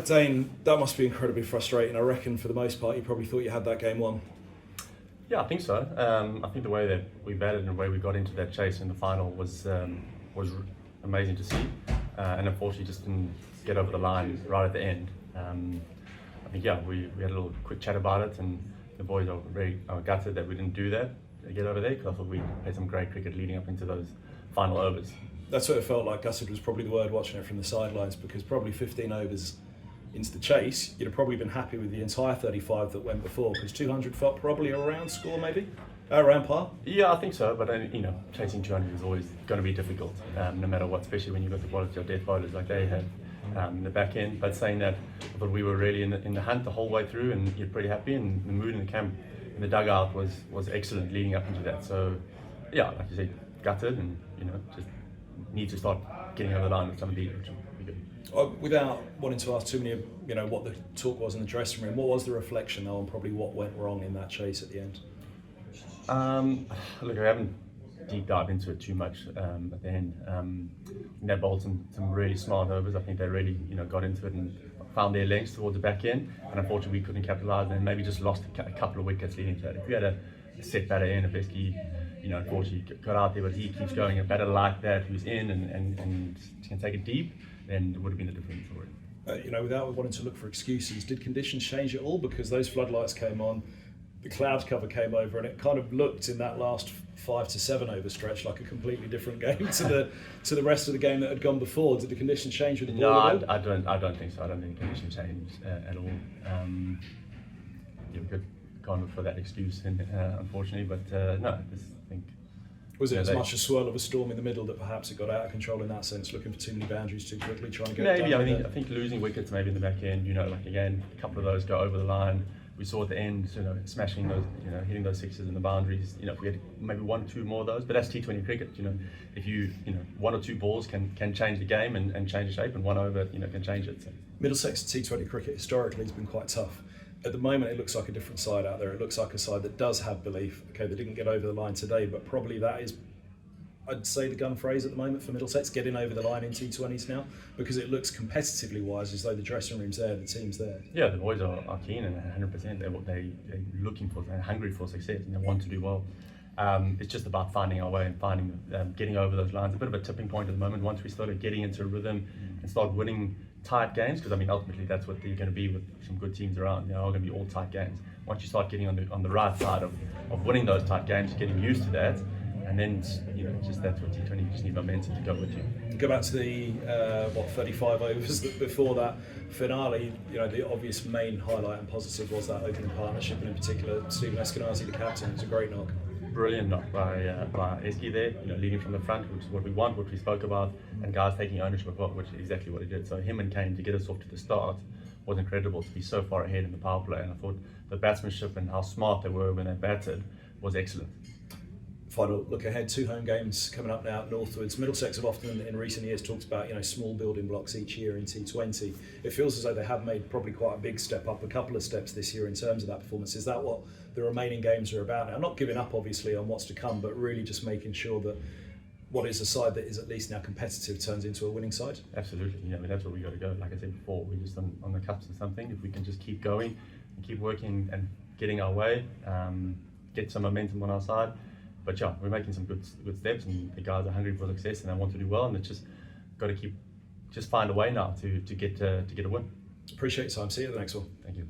Dane, that must be incredibly frustrating. I reckon for the most part you probably thought you had that game won. Yeah, I think so. I think the way that we batted and the way we got into that chase in the final was amazing to see, and unfortunately just didn't get over the line right at the end. I think we had a little quick chat about it, and the boys are very gutted that we didn't do that to get over there, because I thought we played some great cricket leading up into those final overs. That's what it felt like. Gutted was probably the word watching it from the sidelines, because probably 15 overs into the chase, you'd have probably been happy with the entire 35 that went before, because 200 felt probably around score, maybe around par. Yeah, I think so. But chasing 200 is always going to be difficult, no matter what, especially when you've got the quality of death bowlers like they had in the back end. But saying that, I thought we were really in the hunt the whole way through, and you're pretty happy. And the mood in the camp, in the dugout, was excellent leading up into that. So, yeah, like you say, gutted, and just need to start getting over the line with some of these, which would be good. Without wanting to ask too many, what the talk was in the dressing room, what was the reflection though on probably what went wrong in that chase at the end? Look, I haven't deep dived into it too much at the end. They bowled some really smart overs. I think they really got into it and found their lengths towards the back end, and unfortunately we couldn't capitalise, and maybe just lost a couple of wickets leading to that. If we had a set batter in, basically, unfortunately got out there, but he keeps going, a batter like that who's in and can take it deep, then it would have been a different story. Without wanting to look for excuses, did conditions change at all? Because those floodlights came on, the cloud cover came over, and it kind of looked in that last 5 to 7 over stretch like a completely different game to the rest of the game that had gone before. Did the conditions change with the ball? No, I don't think so. I don't think the conditions changed at all. We could gone for that excuse, unfortunately, but no, I just think. Was it as much a swirl of a storm in the middle that perhaps it got out of control in that sense, looking for too many boundaries too quickly, trying to get maybe? it down? I think losing wickets maybe in the back end. Like again, a couple of those go over the line. We saw at the end, smashing those, hitting those sixes in the boundaries. If we had maybe 1 or 2 more of those, but that's T20 cricket. If you 1 or 2 balls can change the game and change the shape, and 1 over, can change it. So. Middlesex T20 cricket historically has been quite tough. At the moment, it looks like a different side out there. It looks like a side that does have belief. Okay, they didn't get over the line today, but probably that is, I'd say, the gun phrase at the moment for Middlesex, getting over the line in T20s now, because it looks competitively wise as though the dressing room's there, the team's there. Yeah, the boys are keen and 100%. They're looking for, they're hungry for success, and they want to do well. It's just about finding our way and getting over those lines. A bit of a tipping point at the moment. Once we started getting into a rhythm and start winning tight games, because ultimately that's what they're going to be with some good teams around. They're all going to be all tight games. Once you start getting on the right side of winning those tight games, getting used to that, and then just that's what T20, you just need momentum to go with you. Go back to the 35 overs before that finale. The obvious main highlight and positive was that opening partnership, and in particular Stephen Eskenazi, the captain. It was a great knock. Brilliant knock by Eski there, leading from the front, which is what we want, what we spoke about, and guys taking ownership of it, which is exactly what he did. So him and Kane to get us off to the start was incredible, to be so far ahead in the power play, and I thought the batsmanship and how smart they were when they batted was excellent. Final look ahead, 2 home games coming up now northwards. Middlesex have often in recent years talked about small building blocks each year in T20. It feels as though they have made probably quite a big step up, a couple of steps this year in terms of that performance. Is that what the remaining games are about now? Not giving up obviously on what's to come, but really just making sure that what is a side that is at least now competitive turns into a winning side? Absolutely, that's where we got to go. Like I said before, we're just on the cusp of something. If we can just keep going and keep working and getting our way, get some momentum on our side. But yeah, we're making some good steps, and the guys are hungry for success and they want to do well, and it's just got to find a way now to get a win. Appreciate your time. See you at the next one. Thank you.